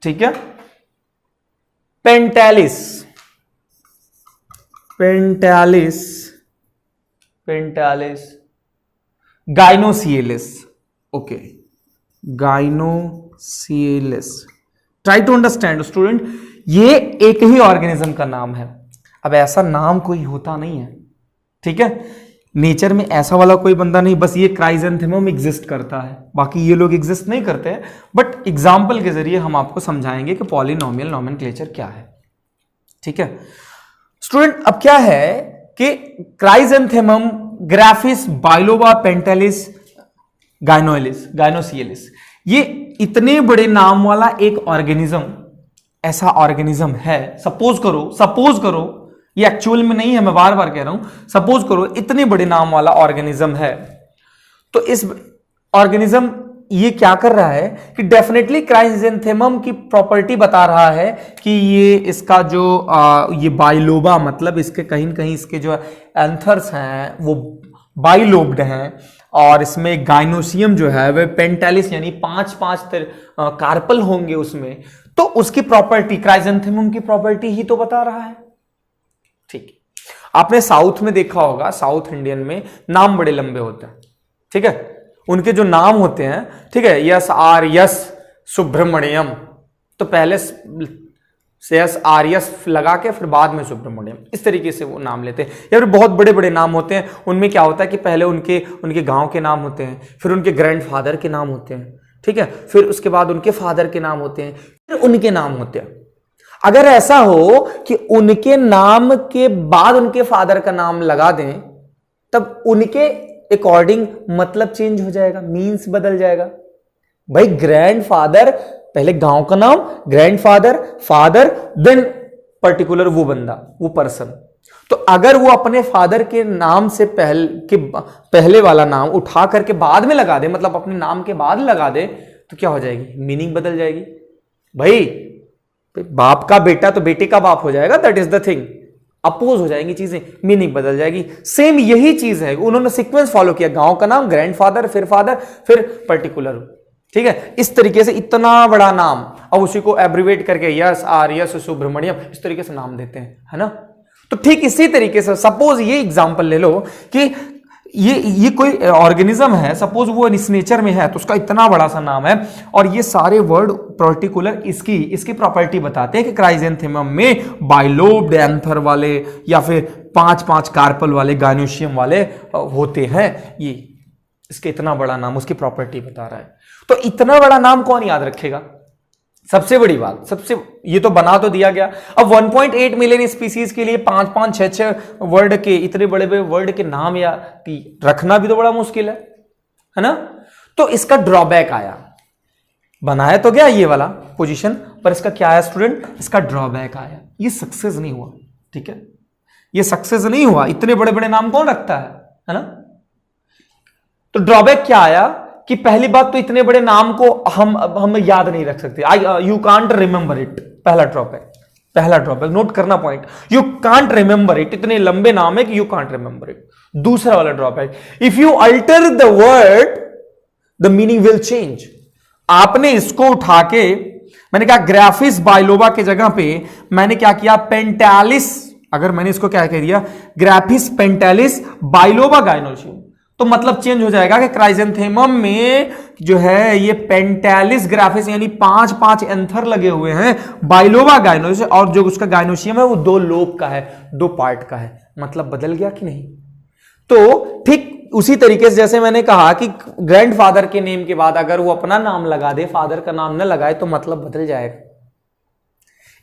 ठीक है। पेंटालिस, पेंटालिस, पेंटालिस, गाइनोसियलिस, ओके, गाइनोसियलिस। ट्राई टू अंडरस्टैंड स्टूडेंट, ये एक ही ऑर्गेनिज्म का नाम है। अब ऐसा नाम कोई होता नहीं है, ठीक है। नेचर में ऐसा वाला कोई बंदा नहीं, बस ये क्राइजेंथेमम एग्जिस्ट करता है, बाकी ये लोग एग्जिस्ट नहीं करते हैं। बट एग्जाम्पल के जरिए हम आपको समझाएंगे कि पॉलिनोमियल नोमेनक्लेचर क्या है, ठीक है स्टूडेंट। अब क्या है कि क्राइजेंथेमम ग्राफिस, बाइलोबा, पेंटालिस, गाइनोसियलिस, ये इतने बड़े नाम वाला एक ऑर्गेनिज्म, ऐसा ऑर्गेनिज्म है। सपोज करो ये एक्चुअल में नहीं है, मैं बार बार कह रहा हूं, सपोज करो इतने बड़े नाम वाला ऑर्गेनिज्म है, तो इस ऑर्गेनिज्म ये क्या कर रहा है कि डेफिनेटली क्राइजेंथेमम की प्रॉपर्टी बता रहा है कि ये इसका जो ये बाइलोबा, मतलब इसके कहीं न कहीं इसके जो एंथर्स हैं वो बाइलोब्ड हैं, और इसमें गाइनोसियम जो है वह पेंटालिस यानी 5 कार्पल होंगे उसमें। तो उसकी प्रॉपर्टी, क्राइजेंथेमम की प्रॉपर्टी ही तो बता रहा है, ठीक है। आपने साउथ में देखा होगा, साउथ इंडियन में नाम बड़े लंबे होते हैं, ठीक है। उनके जो नाम होते हैं, ठीक है, यस आर यस सुब्रमण्यम, तो पहले यस आर यस लगा के फिर बाद में सुब्रमण्यम, इस तरीके से वो नाम लेते हैं। या फिर बहुत बड़े बड़े नाम होते हैं, उनमें क्या होता है कि पहले उनके गांव के नाम होते हैं, फिर उनके ग्रैंडफादर के नाम होते हैं, ठीक है, फिर उसके बाद उनके फादर के नाम होते हैं, फिर उनके नाम होते हैं। अगर ऐसा हो कि उनके नाम के बाद उनके फादर का नाम लगा दें, तब उनके अकॉर्डिंग मतलब चेंज हो जाएगा, मीन्स बदल जाएगा। भाई ग्रैंडफादर, पहले गांव का नाम, ग्रैंडफादर, फादर, देन पर्टिकुलर वो बंदा, वो पर्सन। तो अगर वो अपने फादर के नाम से पहले वाला नाम उठा करके बाद में लगा दे, मतलब अपने नाम के बाद लगा दे, तो क्या हो जाएगी, मीनिंग बदल जाएगी। भाई बाप का बेटा तो बेटे का बाप हो जाएगा, that is the thing. Oppose हो जाएंगी चीजें, मीनिंग बदल जाएगी। सेम यही चीज है, उन्होंने सीक्वेंस फॉलो किया, गांव का नाम, ग्रैंडफादर, फिर फादर, फिर पर्टिकुलर, ठीक है। इस तरीके से इतना बड़ा नाम, अब उसी को एब्रिवेट करके यस आर यस सुब्रमण्यम, इस तरीके से नाम देते हैं, है ना। तो ठीक इसी तरीके से सपोज ये एग्जांपल ले लो कि ये कोई ऑर्गेनिज्म है, सपोज वो इस नेचर में है, तो उसका इतना बड़ा सा नाम है, और ये सारे वर्ड पर्टिकुलर इसकी प्रॉपर्टी बताते हैं कि क्राइजेंथेमम में बाइलोब्ड एंथर वाले या फिर 5 कार्पल वाले, गाइनोसियम वाले होते हैं। ये इसके इतना बड़ा नाम उसकी प्रॉपर्टी बता रहा है। तो इतना बड़ा नाम कौन याद रखेगा, सबसे बड़ी बात, ये तो बना तो दिया गया। अब 1.8 मिलियन स्पीसीज के लिए 5 6 वर्ड के, इतने बड़े बड़े वर्ड के नाम या रखना भी तो बड़ा मुश्किल है ना। तो इसका ड्रॉबैक आया, बनाया तो गया ये वाला पोजीशन, पर इसका क्या आया स्टूडेंट, इसका ड्रॉबैक आया, ये सक्सेस नहीं हुआ, ठीक है, ये सक्सेस नहीं हुआ। इतने बड़े बड़े नाम कौन रखता है ना। तो ड्रॉबैक क्या आया कि पहली बात तो इतने बड़े नाम को हम याद नहीं रख सकते, यू कांट रिमेंबर इट, पहला ड्रॉबैक नोट करना point, you can't remember it, इतने लंबे नाम है कि यू कांट रिमेंबर इट। दूसरा वाला drawback, if you alter the word the meaning will change. आपने इसको उठा के, मैंने कहा ग्राफिस बाइलोबा के जगह पे मैंने क्या किया, पेंटालिस, अगर मैंने इसको क्या कह दिया, ग्राफिस पेंटालिस बाइलोबा गाइनोसियम, तो मतलब चेंज हो जाएगा कि क्राइजेंथेमम में जो है ये पेंटालिस ग्राफिस यानी 5 एंथर लगे हुए हैं, बाइलोबा गाइनोसियम, और जो उसका गाइनोसियम है वो 2 लोब का है, 2 पार्ट का है। मतलब बदल गया कि नहीं। तो ठीक उसी तरीके से जैसे मैंने कहा कि ग्रैंडफादर के नेम के बाद अगर वो अपना नाम लगा दे, फादर का नाम न लगाए, तो मतलब बदल जाएगा।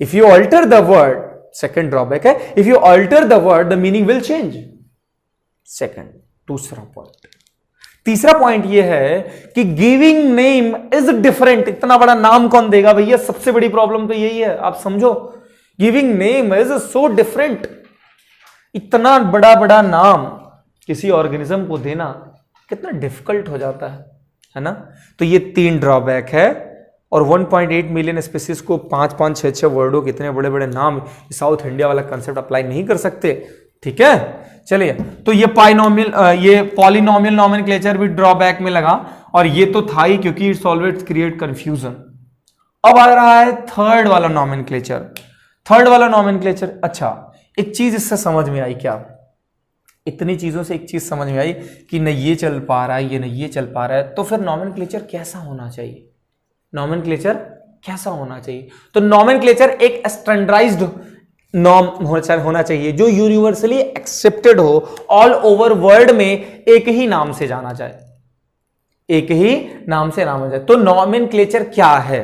If you alter the word, second drawback है, if you alter the word the meaning will change. Second, दूसरा पॉइंट, तीसरा पॉइंट ये है कि गिविंग नेम इज डिफरेंट। इतना बड़ा नाम कौन देगा भैया, सबसे बड़ी प्रॉब्लम तो यही है, आप समझो। Giving name is so different. इतना बड़ा बड़ा नाम किसी ऑर्गेनिज्म को देना कितना डिफिकल्ट हो जाता है ना। तो ये 3 ड्रॉबैक है। और 1.8 मिलियन स्पीसीज को 5-5, 6-6 वर्डों के इतने बड़े बड़े नाम, साउथ इंडिया वाला कंसेप्ट अप्लाई नहीं कर सकते। ठीक है, चलिए। तो ये ये पॉलिनोमियल नॉमेनक्लेचर भी ड्रॉबैक में लगा, और ये तो था ही क्योंकि इट्स ऑलवेज क्रिएट कंफ्यूजन। अब आ रहा है थर्ड वाला नॉमेनक्लेचर। थर्ड वाला नॉमेनक्लेचर, अच्छा एक चीज इससे समझ में आई क्या, इतनी चीजों से एक चीज समझ में आई कि न ये चल पा रहा है, ये न ये चल पा रहा है, तो फिर नॉमेनक्लेचर कैसा होना चाहिए? नॉमेनक्लेचर कैसा होना चाहिए? तो नॉमेनक्लेचर एक स्टैंडर्डाइज्ड नॉर्म होना चाहिए जो यूनिवर्सली एक्सेप्टेड हो, ऑल ओवर वर्ल्ड में एक ही नाम से जाना जाए, एक ही नाम से नाम जाए। तो नॉमेनक्लेचर क्या है?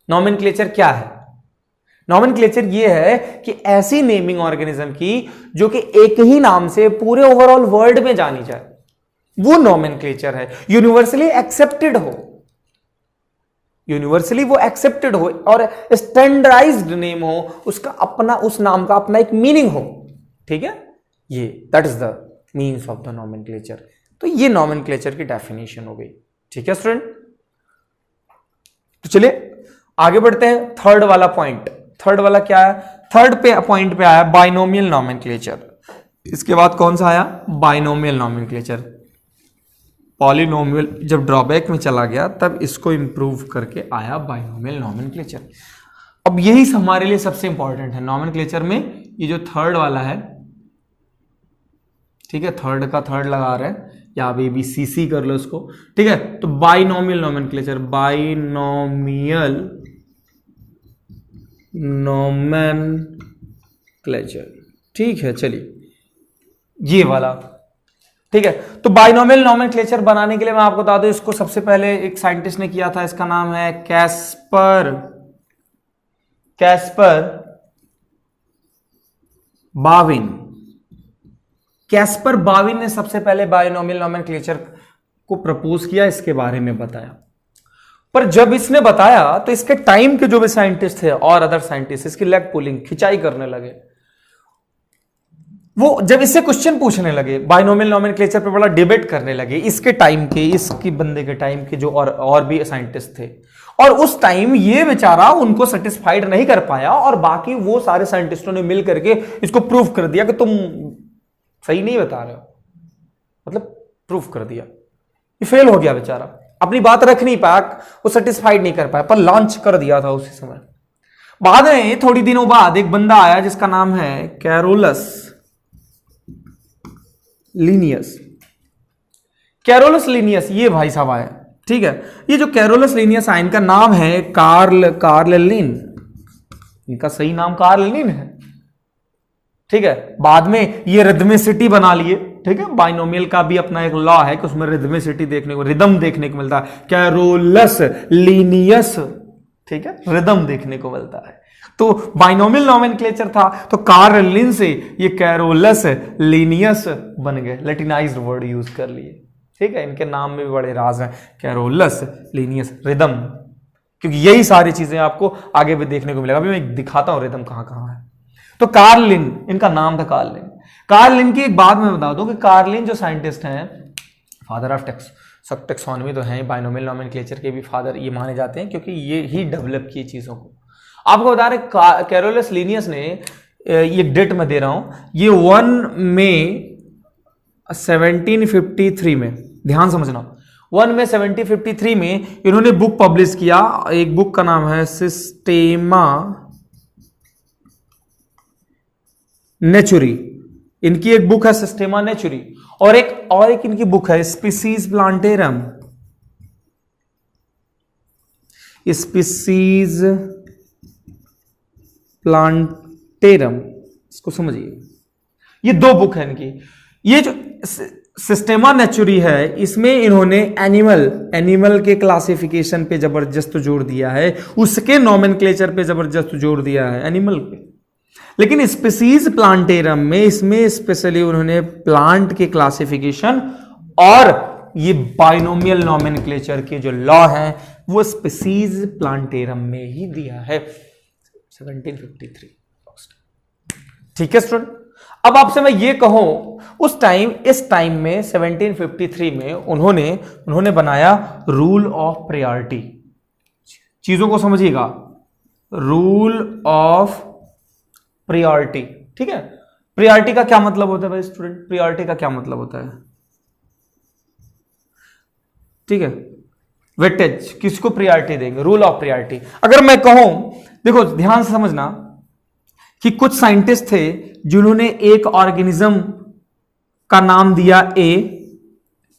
नॉमेनक्लेचर क्या है? नॉमेनक्लेचर ये है कि ऐसी नेमिंग ऑर्गेनिज्म की जो कि एक ही नाम से पूरे ओवरऑल वर्ल्ड में जानी जाए, वो नॉमेनक्लेचर है। यूनिवर्सली एक्सेप्टेड हो, यूनिवर्सली वो एक्सेप्टेड हो और स्टैंडर्डाइज्ड नेम हो, उसका अपना, उस नाम का अपना एक मीनिंग हो। ठीक है, ये that is the means of the nomenclature. तो ये नॉमेनक्लेचर की डेफिनेशन हो गई। ठीक है स्टूडेंट, तो चलिए आगे बढ़ते हैं। थर्ड वाला पॉइंट, थर्ड वाला क्या है? थर्ड पे पॉइंट पे आया बाइनोमियल नॉमेनक्लेचर। इसके बाद कौन सा आया? Binomial nomenclature. पॉलिनोमियल जब ड्रॉबैक में चला गया तब इसको इंप्रूव करके आया बाइनोमियल नॉमेनक्लेचर। अब यही हमारे लिए सबसे इंपॉर्टेंट है नॉमेनक्लेचर में, ये जो थर्ड वाला है। ठीक है, थर्ड का थर्ड लगा रहे हैं, या अभी भी सीसी कर लो इसको। ठीक है, तो बाइनोमियल नॉमेनक्लेचर, बाइनोमियल नॉमेनक्लेचर। ठीक है, चलिए ये वाला। ठीक है, तो बाइनोमियल नॉमेनक्लेचर बनाने के लिए मैं आपको बता दूं, इसको सबसे पहले एक साइंटिस्ट ने किया था, इसका नाम है कैस्पर बाविन। कैस्पर बाविन ने सबसे पहले बाइनोमियल नॉमेनक्लेचर को प्रपोज किया, इसके बारे में बताया। पर जब इसने बताया तो इसके टाइम के जो भी साइंटिस्ट थे और अदर साइंटिस्ट इसकी लेग पुलिंग, खिंचाई करने लगे। वो जब इससे क्वेश्चन पूछने लगे, बाइनोमियल नॉमेनक्लेचर पे बड़ा डिबेट करने लगे, इसके टाइम के, इसकी बंदे के टाइम के जो और भी साइंटिस्ट थे, और उस टाइम ये बेचारा उनको सेटिस्फाइड नहीं कर पाया, और बाकी वो सारे साइंटिस्टों ने मिल करके इसको प्रूव कर दिया कि तुम सही नहीं बता रहे हो, मतलब प्रूफ कर दिया। ये फेल हो गया बेचारा, अपनी बात रख नहीं पाया, वो सेटिस्फाइड नहीं कर पाया, पर लॉन्च कर दिया था उसी समय। बाद में थोड़ी दिनों बाद एक बंदा आया जिसका नाम है कैरोलस लीनियस। कैरोलस लीनियस ये भाई साहब आए। ठीक है, ये जो कैरोलस लीनियस है, इनका नाम है कार्ल लिन। इनका सही नाम कार्ल लिन है। ठीक है, बाद में ये रिदमिसिटी बना लिए। ठीक है, बाइनोमियल का भी अपना एक लॉ है कि उसमें रिदमिसिटी देखने को, रिदम देखने को मिलता है। कैरोलस लीनियस, ठीक है, रिदम देखने को मिलता है। तो बाइनोमियल नॉमेनक्लेचर था, तो कार्ल लिन से ये कैरोलस लीनियस बन गए, लैटिनाइज्ड वर्ड यूज कर लिए। ठीक है, इनके नाम में भी बड़े राज हैं, कैरोलस लीनियस, रिदम, क्योंकि यही सारी चीजें आपको आगे भी देखने को मिलेगा। अभी मैं दिखाता हूं रिदम कहां कहां है। तो कार्ल लिन, इनका नाम था कार्ल लिन। कार्ल लिन की एक बात मैं बता दूं कि कार्ल लिन जो साइंटिस्ट हैं, फादर ऑफ टेक्सोनॉमी तो हैं, बाइनोमियल नॉमेनक्लेचर के भी फादर ये माने जाते हैं, क्योंकि ये ही डेवलप किए चीजों को। आपको बता रहे कैरोलस लीनियस ने, ये डेट में दे रहा हूं, ये 1 मई 1753 में, ध्यान समझना, 1 मई 1753 में इन्होंने बुक पब्लिश किया। एक बुक का नाम है सिस्टेमा नेचुरी। इनकी एक बुक है सिस्टेमा नेचुरी, और एक इनकी बुक है स्पीसीज प्लांटेरम। स्पीसीज प्लांटेरम, इसको समझिए, ये 2 बुक है इनकी। ये जो सिस्टेमा नेचुरी है, इसमें इन्होंने एनिमल के क्लासिफिकेशन पे जबरदस्त जोर दिया है, उसके नॉमेनक्लेचर पे जबरदस्त जोर दिया है, एनिमल पे। लेकिन स्पीसीज प्लांटेरम में, इसमें स्पेशली उन्होंने प्लांट के क्लासिफिकेशन और ये बाइनोमियल नॉमेनक्लेचर के जो लॉ है वो स्पीसीज प्लांटेरम में ही दिया है 1753। ठीक है स्टूडेंट, अब आपसे मैं ये कहूं इस टाइम में 1753 में उन्होंने बनाया रूल ऑफ प्रायोरिटी। चीजों को समझिएगा, रूल ऑफ प्रायोरिटी। ठीक है, प्रायोरिटी का क्या मतलब होता है भाई स्टूडेंट, प्रायोरिटी का क्या मतलब होता है? ठीक है, वेटेज, किसको प्रायोरिटी देंगे, रूल ऑफ प्रायोरिटी। अगर मैं कहूं, देखो ध्यान से समझना कि कुछ साइंटिस्ट थे जिन्होंने एक ऑर्गेनिज्म का नाम दिया ए,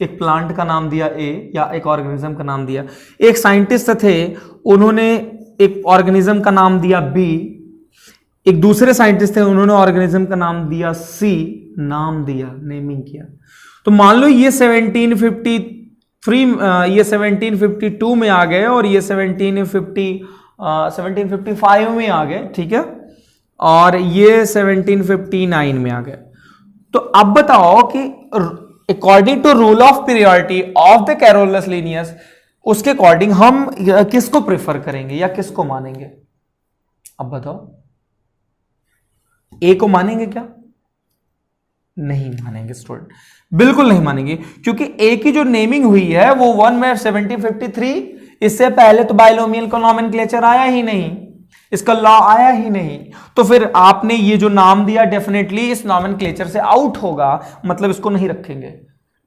एक प्लांट का नाम दिया ए, या एक ऑर्गेनिज्म का नाम दिया। एक साइंटिस्ट थे, उन्होंने एक ऑर्गेनिज्म का नाम दिया बी। एक दूसरे साइंटिस्ट थे, उन्होंने ऑर्गेनिज्म का नाम दिया सी, नाम दिया, नेमिंग किया। तो मान लो ये 1752 में आ गए और ये 1755 में आ गए। ठीक है, और ये 1759 में आ गए। तो अब बताओ कि according to rule of priority of the Carolus Linnaeus, उसके अकॉर्डिंग हम किसको प्रेफर करेंगे या किसको मानेंगे? अब बताओ, ए को मानेंगे क्या? नहीं मानेंगे स्टूडेंट, बिल्कुल नहीं मानेंगे, क्योंकि ए की जो नेमिंग हुई है वो 1 में 1753, इससे पहले तो बाइनोमियल का नॉमेनक्लेचर आया ही नहीं, इसका लॉ आया ही नहीं। तो फिर आपने ये जो नाम दिया डेफिनेटली इस नॉमेनक्लेचर से आउट होगा, मतलब इसको नहीं रखेंगे।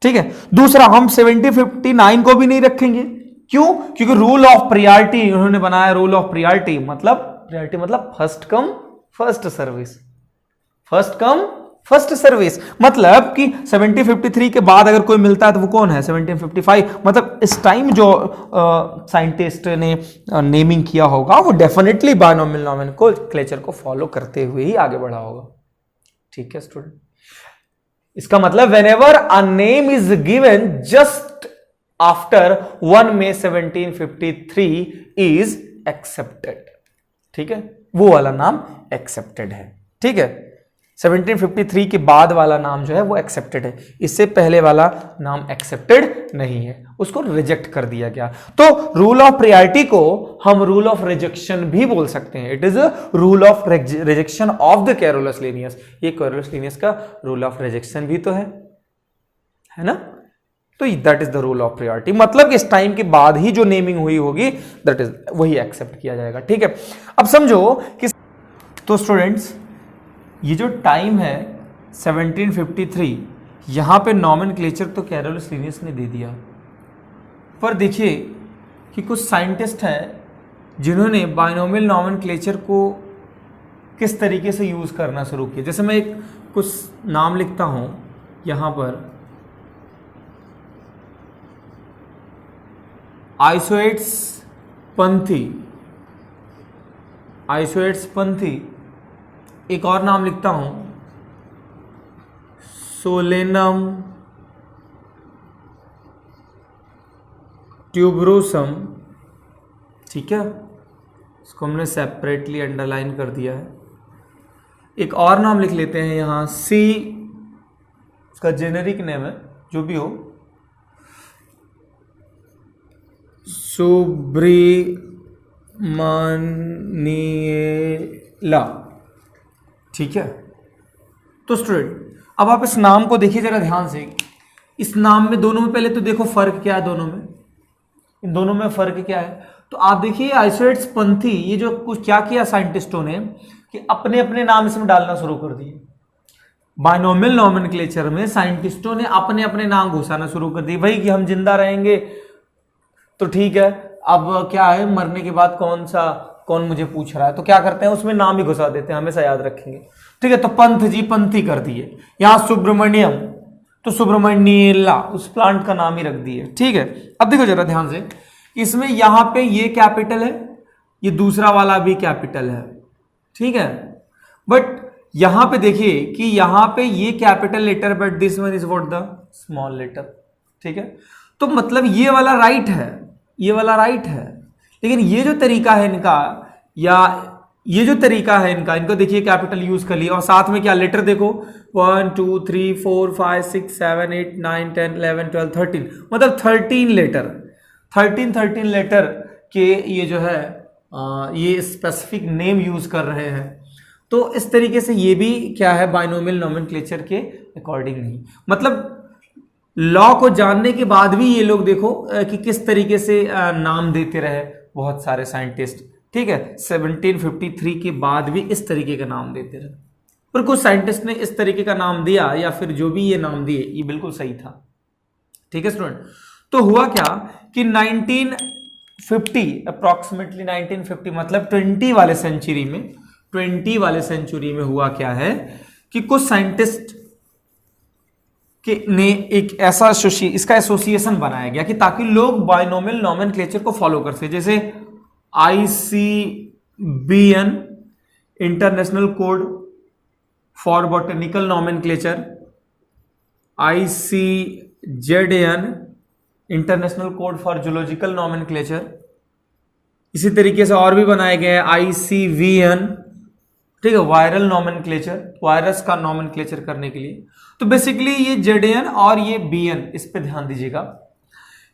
ठीक है, दूसरा हम 1759 को भी नहीं रखेंगे। क्यों? क्योंकि रूल ऑफ प्रायोरिटी उन्होंने बनाया, रूल ऑफ प्रायोरिटी मतलब first come first service, first come first service. मतलब कि 1753 के बाद अगर कोई मिलता है तो वो कौन है? 1755। मतलब इस टाइम जो साइंटिस्ट ने नेमिंग किया होगा वो डेफिनेटली बाइनोमियल नॉमेनक्लेचर को फॉलो करते हुए ही आगे बढ़ा होगा। ठीक है स्टूडेंट, इसका मतलब whenever a name is given just after 1 में 1753 इज एक्सेप्टेड। ठीक है, वो वाला नाम एक्सेप्टेड है। ठीक है, 1753 के बाद वाला नाम जो है वो एक्सेप्टेड है, इससे पहले वाला नाम एक्सेप्टेड नहीं है, उसको रिजेक्ट कर दिया गया। तो रूल ऑफ प्रायोरिटी को हम रूल ऑफ रिजेक्शन भी बोल सकते हैं। It is a rule of rejection of the Carolus Linnaeus. ये कैरोलस लीनियस का रूल ऑफ रिजेक्शन भी तो है ना? तो that is the rule of priority, मतलब इस टाइम के बाद ही जो नेमिंग हुई होगी दैट इज वही एक्सेप्ट किया जाएगा। ठीक है, अब समझो कि तो स्टूडेंट्स ये जो टाइम है 1753, यहां पे नॉमेनक्लेचर तो कैरोलस लीनियस ने दे दिया, पर देखिए कि कुछ साइंटिस्ट हैं जिन्होंने बाइनोमियल नॉमेनक्लेचर को किस तरीके से यूज करना शुरू किया। जैसे मैं एक कुछ नाम लिखता हूं यहां पर, आइसोएट्स पंथी, एक और नाम लिखता हूं सोलेनम ट्यूबरोसम। ठीक है, इसको हमने सेपरेटली अंडरलाइन कर दिया है। एक और नाम लिख लेते हैं यहां सी, उसका जेनेरिक नेम है जो भी हो, सुब्रीमानिएला। ठीक है, तो स्टूडेंट अब आप इस नाम को देखिए जरा ध्यान से। इस नाम में, दोनों में पहले तो देखो फर्क क्या है, इन दोनों में फर्क क्या है। तो आप देखिए आइसोएट्स पंथी, ये जो कुछ क्या किया साइंटिस्टों ने कि अपने अपने नाम इसमें डालना शुरू कर दिए। बाइनोमियल नॉमेनक्लेचर में साइंटिस्टों ने अपने अपने नाम घुसाना शुरू कर दिए। भाई कि हम जिंदा रहेंगे तो ठीक है, अब क्या है मरने के बाद कौन मुझे पूछ रहा है, तो क्या करते हैं उसमें नाम ही घुसा देते हैं, हमेशा याद रखेंगे। ठीक है, तो पंथी कर दिए। यहां सुब्रमण्यम तो सुब्रमण्यला, उस प्लांट का नाम ही रख दिए। ठीक है, अब देखो जरा ध्यान से, इसमें यहां पे ये कैपिटल है, ये दूसरा वाला भी कैपिटल है। ठीक है, बट यहां पे देखिए कि यहां पे ये capital letter but this one is what the small letter. ठीक है, तो मतलब ये वाला राइट है, लेकिन ये जो तरीका है इनका, या ये जो तरीका है इनका, इनको देखिए कैपिटल यूज कर लिया और साथ में क्या लेटर देखो 1 2 3 4 5 6 7 8 9 10 11 12 13, मतलब 13 लेटर, 13 लेटर के ये जो है ये स्पेसिफिक नेम यूज कर रहे हैं। तो इस तरीके से ये भी क्या है, बाइनोमियल नोमेनक्लेचर के अकॉर्डिंग नहीं, मतलब लॉ को जानने के बाद भी ये लोग देखो कि किस तरीके से नाम देते रहे बहुत सारे साइंटिस्ट, ठीक है, 1753 के बाद भी इस तरीके का नाम देते रहे। पर कुछ साइंटिस्ट ने इस तरीके का नाम दिया या फिर जो भी ये नाम दिए ये बिल्कुल सही था, ठीक है स्टूडेंट। तो हुआ क्या कि 1950 अप्रोक्सीमेटली 1950 मतलब 20 वाले सेंचुरी में हुआ क्या है कि कुछ साइंटिस्ट ने एक ऐसा इसका एसोसिएशन बनाया गया कि ताकि लोग बाइनोमियल नोमेनक्लेचर को फॉलो कर सके, जैसे ICBN international code for botanical nomenclature, ICZN international code for zoological nomenclature, इसी तरीके से और भी बनाए गए हैं ICVN, ठीक है, वायरल नोमेनक्लेचर, वायरस का नोमेनक्लेचर करने के लिए। तो बेसिकली ये ZN और ये BN, इस पे ध्यान दीजिएगा।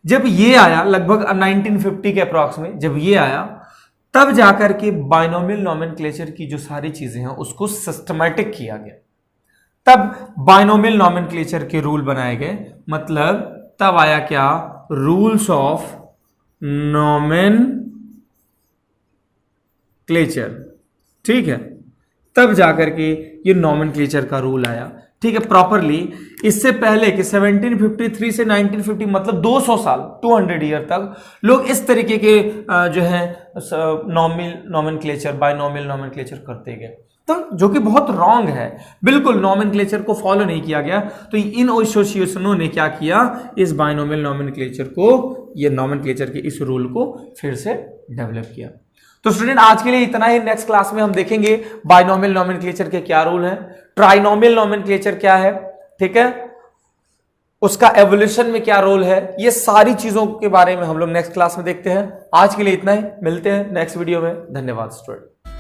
जब ये आया लगभग 1950 के अप्रॉक्स में, जब ये आया तब जाकर के बाइनोमियल नोमेनक्लेचर की जो सारी चीजें हैं उसको सिस्टमैटिक किया गया, तब बाइनोमियल नोमेनक्लेचर के रूल बनाए गए, मतलब तब आया क्या, रूल्स ऑफ नोमेनक्लेचर, ठीक है, तब जाकर के ये नोमेनक्लेचर का रूल आया, ठीक है, प्रॉपरली। इससे पहले कि 1753 से 1950 मतलब 200 साल 200 ईयर तक लोग इस तरीके के जो है नोमेनक्लेचर बाइनोमियल नोमेनक्लेचर करते गए, तो जो कि बहुत रॉन्ग है, बिल्कुल नोमेनक्लेचर को फॉलो नहीं किया गया। तो इन एसोसिएशनों ने क्या किया, इस बाइनोमियल नोमेनक्लेचर को, ये नोमेनक्लेचर के इस रूल को फिर से डेवलप किया। तो स्टूडेंट आज के लिए इतना ही, नेक्स्ट क्लास में हम देखेंगे बाइनोमियल नोमेनक्लेचर के क्या रूल हैं, ट्राइनोमियल नोमेनक्लेचर क्या है, ठीक है, उसका एवोल्यूशन में क्या रोल है, ये सारी चीजों के बारे में हम लोग नेक्स्ट क्लास में देखते हैं। आज के लिए इतना ही, मिलते हैं नेक्स्ट वीडियो में। धन्यवाद स्टूडेंट।